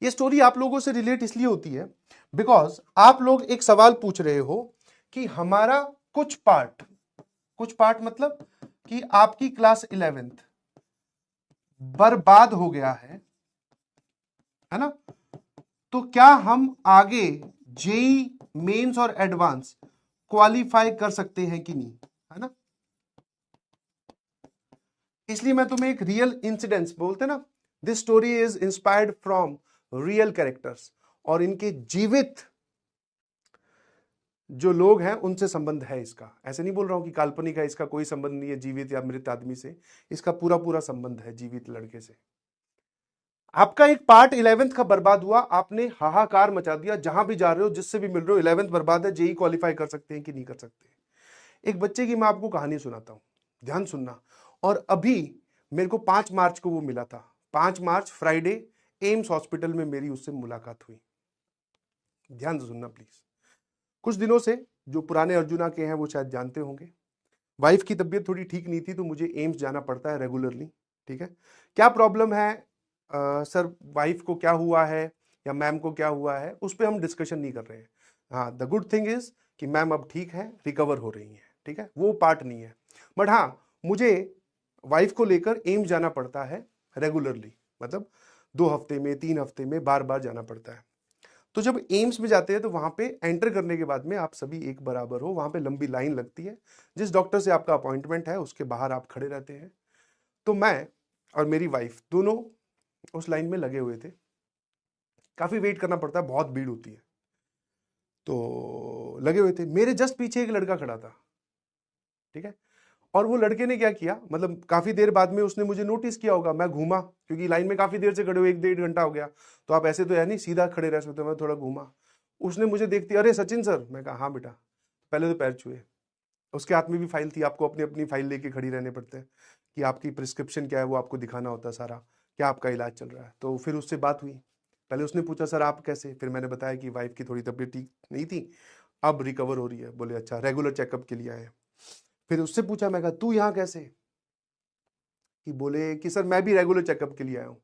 ये स्टोरी आप लोगों से रिलेट इसलिए होती है बिकॉज आप लोग एक सवाल पूछ रहे हो कि हमारा कुछ पार्ट मतलब कि आपकी क्लास 11th बर्बाद हो गया है ना? तो क्या हम आगे जेई मेंस और एडवांस क्वालिफाई कर सकते हैं कि नहीं, है ना? इसलिए मैं तुम्हें एक रियल इंसिडेंट्स बोलते ना, this story is inspired from real characters, और इनके जीवित जो लोग हैं उनसे संबंध है इसका। ऐसे नहीं बोल रहा हूं कि काल्पनिक है, इसका कोई संबंध नहीं है जीवित या मृत आदमी से, इसका पूरा पूरा संबंध है जीवित लड़के से। आपका एक पार्ट 11th का बर्बाद हुआ, आपने हाहाकार मचा दिया, जहां भी जा रहे हो जिससे भी मिल रहे हो 11th बर्बाद है, जेई क्वालिफाई कर सकते हैं कि नहीं कर सकते। एक बच्चे की मैं आपको कहानी सुनाता हूं, ध्यान सुनना। और अभी मेरे को 5 मार्च को वो मिला था, 5 मार्च फ्राइडे एम्स हॉस्पिटल में मेरी उससे मुलाकात हुई। ध्यान से सुनना प्लीज। कुछ दिनों से जो पुराने अर्जुना के हैं वो शायद जानते होंगे, वाइफ की तबीयत थोड़ी ठीक नहीं थी तो मुझे एम्स जाना पड़ता है रेगुलरली। ठीक है, क्या प्रॉब्लम है सर, वाइफ को क्या हुआ है या मैम को क्या हुआ है, उस पर हम डिस्कशन नहीं कर रहे हैं। हाँ, द गुड थिंग इज कि मैम अब ठीक है, रिकवर हो रही है। ठीक है, वो पार्ट नहीं है। बट हाँ, मुझे वाइफ को लेकर एम्स जाना पड़ता है रेगुलरली, मतलब 2 हफ्ते में 3 हफ्ते में बार बार जाना पड़ता है। तो जब एम्स में जाते हैं तो वहां पे एंटर करने के बाद में आप सभी एक बराबर हो, वहां पे लंबी लाइन लगती है, जिस डॉक्टर से आपका अपॉइंटमेंट है उसके बाहर आप खड़े रहते हैं। तो मैं और मेरी वाइफ दोनों उस लाइन में लगे हुए थे। काफी वेट करना पड़ता है, बहुत भीड़ होती है, तो लगे हुए थे। मेरे जस्ट पीछे एक लड़का खड़ा था। ठीक है, और वो लड़के ने क्या किया, मतलब काफी देर बाद में उसने मुझे नोटिस किया होगा, मैं घूमा क्योंकि लाइन में काफी देर से खड़े हो, 1-1.5 घंटा हो गया, तो आप ऐसे तो है नहीं सीधा खड़े रह सकते, मैं थोड़ा घूमा। उसने मुझे देखती, अरे सचिन सर, मैं कहा हाँ बेटा। पहले तो पैर छुए, उसके हाथ में भी फाइल थी, आपको अपनी अपनी फाइल लेके खड़ी रहने पड़ते हैं कि आपकी प्रिस्क्रिप्शन क्या है वो आपको दिखाना होता है सारा, क्या आपका इलाज चल रहा है। तो फिर उससे बात हुई, पहले उसने पूछा सर आप कैसे, फिर मैंने बताया कि वाइफ की थोड़ी तबीयत ठीक नहीं थी, अब रिकवर हो रही है। बोले अच्छा, रेगुलर चेकअप के लिए आए हैं। फिर उससे पूछा, मैं कहा तू यहाँ कैसे, कि बोले कि सर मैं भी रेगुलर चेकअप के लिए आया हूँ।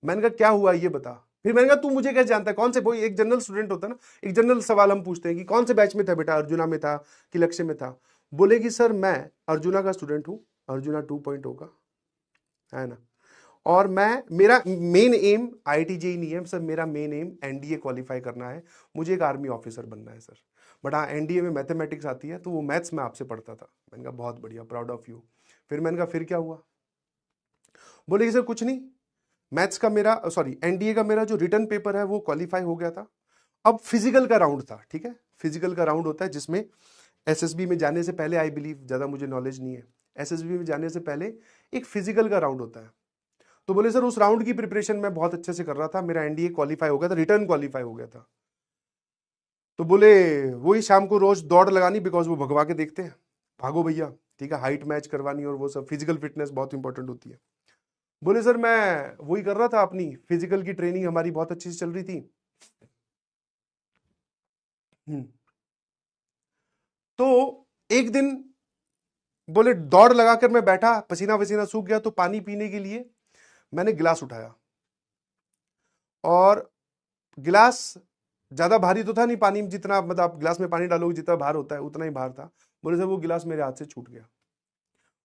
मैंने कहा क्या हुआ ये बता। फिर मैंने कहा तू मुझे कैसे जानता है, कौन से, कोई एक जनरल स्टूडेंट होता है ना, एक जनरल सवाल हम पूछते हैं कि कौन से बैच में था बेटा, अर्जुना में था कि लक्ष्य में था। बोले कि सर मैं अर्जुना का स्टूडेंट हूँ, अर्जुना 2.0 का, है ना, और मैं, मेरा मेन एम आईआईटी जेईई नहीं है सर, मेरा मेन एम एनडीए क्वालिफाई करना है, मुझे एक आर्मी ऑफिसर बनना है सर। बट हाँ, एनडीए में मैथमेटिक्स आती है, तो वो मैथ्स में आपसे पढ़ता था। मैंने कहा बहुत बढ़िया, प्राउड ऑफ यू। फिर मैंने कहा फिर क्या हुआ। बोले कि सर कुछ नहीं, मैथ्स का मेरा, सॉरी एनडीए का मेरा जो रिटर्न पेपर है वो क्वालिफाई हो गया था। अब फिजिकल का राउंड था। ठीक है, फिजिकल का राउंड होता है जिसमें एसएसबी में जाने से पहले, आई बिलीव, ज़्यादा मुझे नॉलेज नहीं है, एसएसबी में जाने से पहले एक फिजिकल का राउंड होता है। तो बोले सर उस राउंड की प्रिपरेशन मैं बहुत अच्छे से कर रहा था, मेरा एनडीए क्वालिफाई हो गया था, रिटर्न क्वालिफाई हो गया था। तो बोले वही शाम को रोज दौड़ लगानी, बिकॉज वो भगवा के देखते हैं, भागो भैया, ठीक है, हाइट मैच करवानी और वो सब, फिजिकल फिटनेस बहुत इंपॉर्टेंट होती है। बोले सर मैं वही कर रहा था, अपनी फिजिकल की ट्रेनिंग हमारी बहुत अच्छी से चल रही थी। हम्म। तो एक दिन बोले दौड़ लगाकर मैं बैठा, पसीना वसीना सूख गया, तो पानी पीने के लिए मैंने गिलास उठाया, और गिलास ज्यादा भारी तो था नहीं, पानी में जितना, मतलब आप गिलास में पानी डालोगे जितना भार होता है उतना ही भार था। बोले सर वो गिलास मेरे हाथ से छूट गया।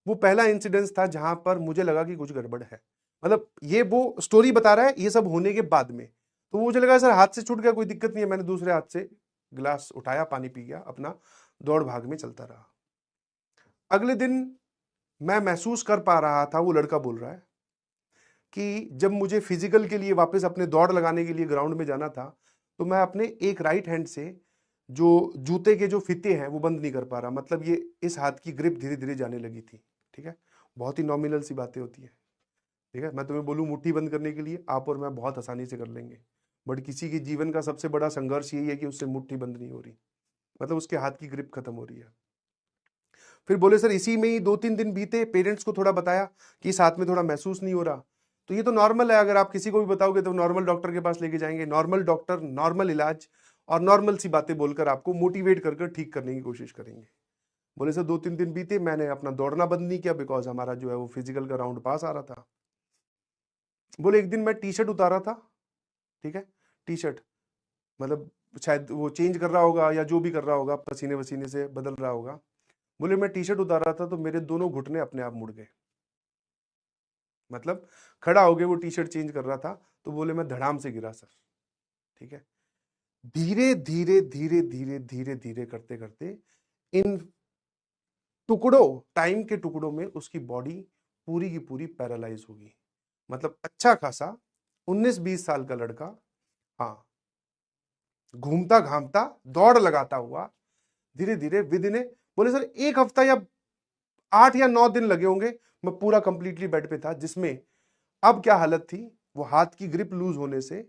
वो पहला इंसिडेंस था जहां पर मुझे लगा कि कुछ गड़बड़ है, मतलब ये वो स्टोरी बता रहा है ये सब होने के बाद में। तो मुझे लगा सर हाथ से छूट गया, कोई दिक्कत नहीं है, मैंने दूसरे हाथ से गिलास उठाया, पानी पी गया, अपना दौड़ भाग में चलता रहा। अगले दिन मैं महसूस कर पा रहा था, वो लड़का बोल रहा है कि जब मुझे फिजिकल के लिए वापस अपने दौड़ लगाने के लिए ग्राउंड में जाना था, तो मैं अपने एक राइट हैंड से जो जूते के जो फीते हैं वो बंद नहीं कर पा रहा, मतलब ये इस हाथ की ग्रिप धीरे धीरे जाने लगी थी। ठीक है, बहुत ही नॉमिनल सी बातें होती है। ठीक है, मैं तुम्हें बोलूं मुट्ठी बंद करने के लिए, आप और मैं बहुत आसानी से कर लेंगे, बट किसी के जीवन का सबसे बड़ा संघर्ष यही है कि उससे मुट्ठी बंद नहीं हो रही, मतलब उसके हाथ की ग्रिप खत्म हो रही है। फिर बोले सर इसी में ही 2-3 दिन बीते, पेरेंट्स को थोड़ा बताया कि इस हाथ में थोड़ा महसूस नहीं हो रहा, तो ये तो नॉर्मल है, अगर आप किसी को भी बताओगे तो नॉर्मल डॉक्टर के पास लेके जाएंगे, नॉर्मल डॉक्टर नॉर्मल इलाज और नॉर्मल सी बातें बोलकर आपको मोटिवेट कर ठीक करने की कोशिश करेंगे। बोले सर 2-3 दिन बीते, मैंने अपना दौड़ना बंद नहीं किया, बिकॉज हमारा जो है वो फिजिकल का राउंड पास आ रहा था। बोले एक दिन मैं टी शर्ट उतारा था, ठीक है, टी शर्ट, मतलब शायद वो चेंज कर रहा होगा या जो भी कर रहा होगा, पसीने वसीने से बदल रहा होगा। बोले मैं टी शर्ट उतार रहा था तो मेरे दोनों घुटने अपने आप मुड़ गए, मतलब खड़ा हो गए, वो टी शर्ट चेंज कर रहा था तो बोले मैं धड़ाम से गिरा सर। ठीक है, धीरे धीरे धीरे धीरे धीरे धीरे करते करते इन टुकड़ों, टाइम के टुकड़ों में उसकी बॉडी पूरी की पूरी पैरालाइज होगी। मतलब अच्छा खासा 19-20 साल का लड़का, हाँ, घूमता घामता दौड़ लगाता हुआ धीरे धीरे विद इन, बोले सर 1 हफ्ता या 8 या 9 दिन लगे होंगे, मैं पूरा कंप्लीटली बेड पे था, जिसमें अब क्या हालत थी, वो हाथ की ग्रिप लूज होने से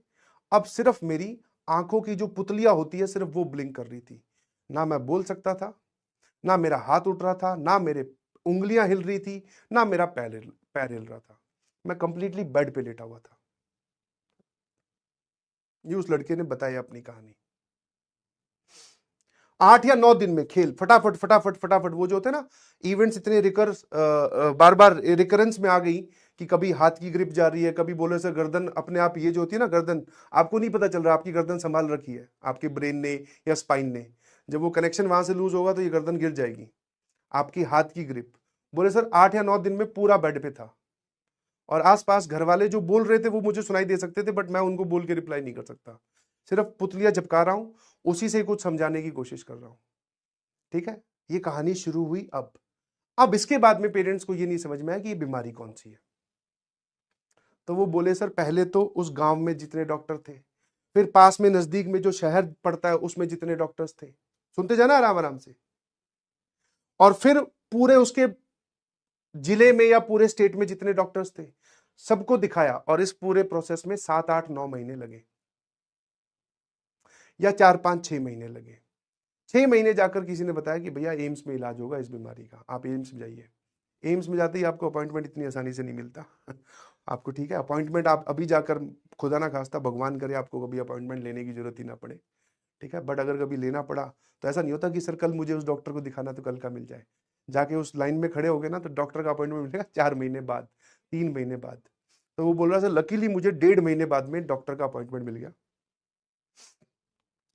अब सिर्फ मेरी आंखों की जो पुतलियां होती है सिर्फ वो ब्लिंक कर रही थी। ना मैं बोल सकता था, ना मेरा हाथ उठ रहा था, ना मेरे उंगलियां हिल रही थी, ना मेरा पैर हिल रहा था। मैं कंप्लीटली बेड पे लेटा हुआ था। ये उस लड़के ने बताया अपनी कहानी। 8 या 9 दिन में खेल फटाफट फटाफट फटाफट, वो जो होते हैं ना इवेंट्स इतने बार बार रिकरेंस में आ गई कि कभी हाथ की ग्रिप जा रही है, कभी बोले से गर्दन अपने आप, ये जो होती है ना गर्दन, आपको नहीं पता चल रहा आपकी गर्दन संभाल रखी है आपके ब्रेन ने या स्पाइन ने, जब वो कनेक्शन वहां से लूज होगा तो ये गर्दन गिर जाएगी, आपकी हाथ की ग्रिप। बोले सर 8 या 9 दिन में पूरा बेड पे था, और आसपास घर वाले जो बोल रहे थे वो मुझे सुनाई दे सकते थे, बट मैं उनको बोल के रिप्लाई नहीं कर सकता, सिर्फ पुतलियां झपका रहा हूं, उसी से कुछ समझाने की कोशिश कर रहा हूं। ठीक है, ये कहानी शुरू हुई अब इसके बाद में पेरेंट्स को ये नहीं समझ में आया कि ये बीमारी कौन सी है। तो वो बोले सर पहले तो उस गांव में जितने डॉक्टर थे, फिर पास में नजदीक में जो शहर पड़ता है उसमें जितने डॉक्टर्स थे, सुनते जाना आराम आराम से, और फिर पूरे उसके जिले में या पूरे स्टेट में जितने डॉक्टर्स थे सबको दिखाया, और इस पूरे प्रोसेस में 7-8-9 महीने लगे, या 4-5-6 महीने लगे। 6 महीने जाकर किसी ने बताया कि भैया एम्स में इलाज होगा इस बीमारी का, आप एम्स में जाइए। एम्स में जाते ही आपको अपॉइंटमेंट इतनी आसानी से नहीं मिलता आपको, ठीक है, अपॉइंटमेंट आप अभी जाकर, खुदा ना खास्ता भगवान करे आपको कभी अपॉइंटमेंट लेने की जरूरत ही ना पड़े, ठीक है, बट अगर कभी लेना पड़ा तो ऐसा नहीं होता कि सर कल मुझे उस डॉक्टर को दिखाना तो कल का मिल जाए, जाके उस लाइन में खड़े हो गए ना तो डॉक्टर का अपॉइंटमेंट मिलेगा 4 महीने बाद, 3 महीने बाद। तो वो बोल रहा सर लकीली मुझे 1.5 महीने बाद में डॉक्टर का अपॉइंटमेंट मिल गया।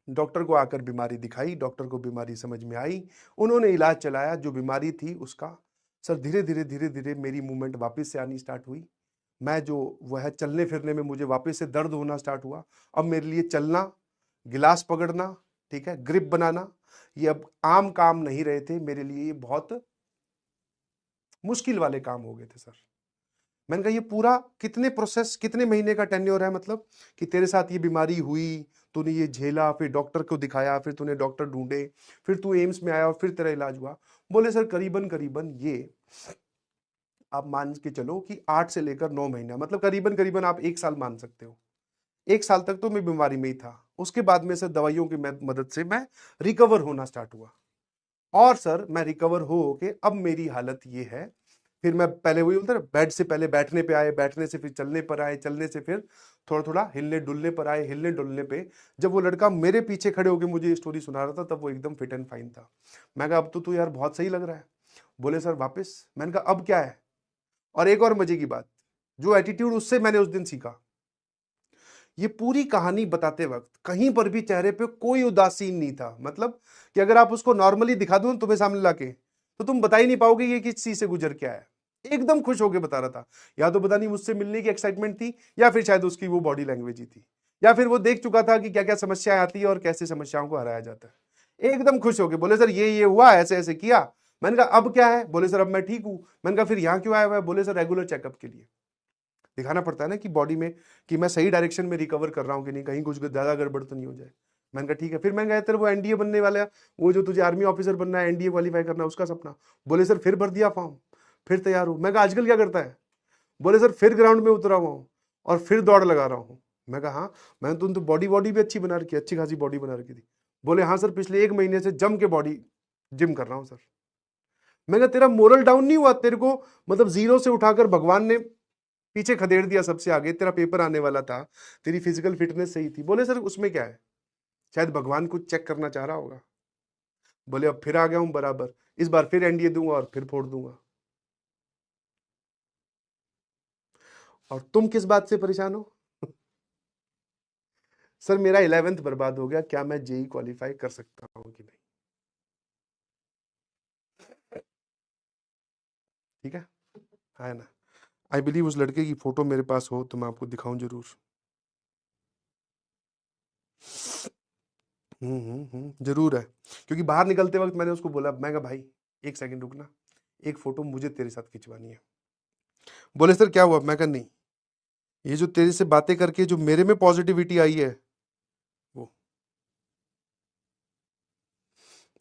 डॉक्टर को आकर बीमारी दिखाई, डॉक्टर को बीमारी समझ में आई, उन्होंने इलाज चलाया, जो बीमारी थी उसका सर धीरे धीरे धीरे धीरे मेरी मूवमेंट वापस से आनी स्टार्ट हुई, मैं जो वह चलने फिरने में मुझे वापस से दर्द होना स्टार्ट हुआ। अब मेरे लिए चलना, गिलास पकड़ना, ठीक है, ग्रिप बनाना, ये अब आम काम नहीं रहे थे मेरे लिए, ये बहुत मुश्किल वाले काम हो गए थे सर। मैंने कहा ये पूरा कितने प्रोसेस, कितने महीने का टेन्योर है, मतलब कि तेरे साथ ये बीमारी हुई, तूने ये झेला, फिर डॉक्टर को दिखाया, फिर तूने डॉक्टर ढूंढे, फिर तू एम्स में आया और फिर तेरा इलाज हुआ। बोले सर करीबन करीबन ये आप मान के चलो कि 8 से लेकर 9 महीना, मतलब करीबन करीबन आप 1 साल मान सकते हो। 1 साल तक तो मैं बीमारी में ही था, उसके बाद में सर दवाइयों की मदद से मैं रिकवर होना स्टार्ट हुआ, और सर मैं रिकवर हो के अब मेरी हालत ये है, फिर मैं पहले वही बोलता ना, बेड से पहले बैठने पे आए, बैठने से फिर चलने पर आए, चलने से फिर थोड़ा थोड़ा हिलने डुलने पर आए, हिलने डुलने पे जब वो लड़का मेरे पीछे खड़े होकर मुझे ये स्टोरी सुना रहा था तब वो एकदम फिट एंड फाइन था। मैं कहा अब तो तू यार बहुत सही लग रहा है। बोले सर वापस। मैंने कहा अब क्या है, और एक और मजे की बात, जो एटीट्यूड उससे मैंने उस दिन सीखा, ये पूरी कहानी बताते वक्त कहीं पर भी चेहरे पे कोई उदासीन नहीं था, मतलब कि अगर आप उसको नॉर्मली दिखा दो तुम्हें सामने लाके तो तुम बता ही नहीं पाओगे ये किस चीज से गुजर के आया। एकदम खुश होकर बता रहा था, या तो पता नहीं मुझसे मिलने की एक्साइटमेंट थी, या फिर शायद उसकी वो बॉडी लैंग्वेज ही थी, या फिर वो देख चुका था कि क्या क्या समस्याएं आती है और कैसे समस्याओं को हराया जाता है। एकदम खुश होके बोले सर ये हुआ, ऐसे ऐसे किया। मैंने कहा अब क्या है, बोले सर अब मैं ठीक हूं। मैंने कहा फिर यहाँ क्यों आया हुआ है, बोले सर रेगुलर चेकअप के लिए। दिखाना पड़ता है ना कि बॉडी में कि मैं सही डायरेक्शन में रिकवर कर रहा हूं कि नहीं, कहीं कुछ ज्यादा गड़बड़ तो नहीं हो जाए। मैंने कहा ठीक है। फिर मैं गया तेरे वो एनडीए बनने वाला है, वो जो तुझे आर्मी ऑफिसर बनना है, एनडीए क्वालीफाई करना है, उसका सपना। बोले सर फिर भर दिया फॉर्म, फिर तैयार हूं। मैं कहा आजकल क्या करता है, बोले सर फिर ग्राउंड में उतरा हुआ हूं और फिर दौड़ लगा रहा हूं। मैं कहा हाँ, मैंने तो बॉडी बॉडी भी अच्छी बना रखी, अच्छी खासी बॉडी बना रखी थी। बोले हाँ सर पिछले 1 महीने से जम के बॉडी जिम कर रहा हूं सर। मैं कहा तेरा मोरल डाउन नहीं हुआ, तेरे को मतलब जीरो से उठाकर भगवान ने पीछे खदेड़ दिया सबसे आगे, तेरा पेपर आने वाला था, तेरी फिजिकल फिटनेस सही थी। बोले सर उसमें क्या है, शायद भगवान कुछ चेक करना चाह रहा होगा। बोले अब फिर आ गया हूं बराबर, इस बार फिर एनडीए दूंगा और फिर फोड़ दूंगा। और तुम किस बात से परेशान हो सर मेरा 11th बर्बाद हो गया, क्या मैं जेई क्वालिफाई कर सकता हूँ कि नहीं? ठीक है ना? आई बिलीव उस लड़के की फोटो मेरे पास हो तो मैं आपको दिखाऊं जरूर। जरूर है, क्योंकि बाहर निकलते वक्त मैंने उसको बोला, मैं कहा भाई एक सेकंड रुकना, एक फोटो मुझे तेरे साथ खिंचवानी है। बोले सर क्या हुआ? मैं कहा नहीं, ये जो तेरे से बातें करके जो मेरे में पॉजिटिविटी आई है वो,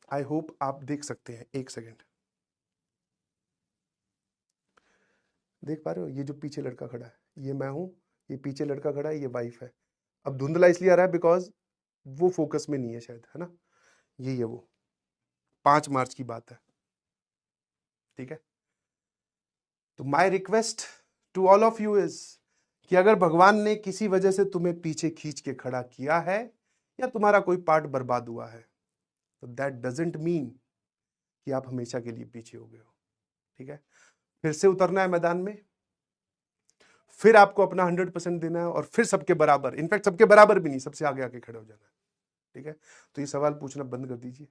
आई होप आप देख सकते हैं। एक सेकंड, देख पा रहे हो? ये जो पीछे लड़का खड़ा है ये मैं हूं, ये पीछे लड़का खड़ा है ये वाइफ है। अब धुंधला इसलिए आ रहा है बिकॉज वो फोकस में नहीं है शायद, है ना? यही है वो, 5 मार्च की बात है। ठीक है, तो my request to all of you is कि अगर भगवान ने किसी वजह से तुम्हें पीछे खींच के खड़ा किया है या तुम्हारा कोई पार्ट बर्बाद हुआ है, तो दैट डजेंट मीन कि आप हमेशा के लिए पीछे हो गए हो। ठीक है, फिर से उतरना है मैदान में, फिर आपको अपना 100% देना है और फिर सबके बराबर, इनफैक्ट सबके बराबर भी नहीं, सबसे आगे आके खड़े हो जाना है। ठीक है, तो ये सवाल पूछना बंद कर दीजिए।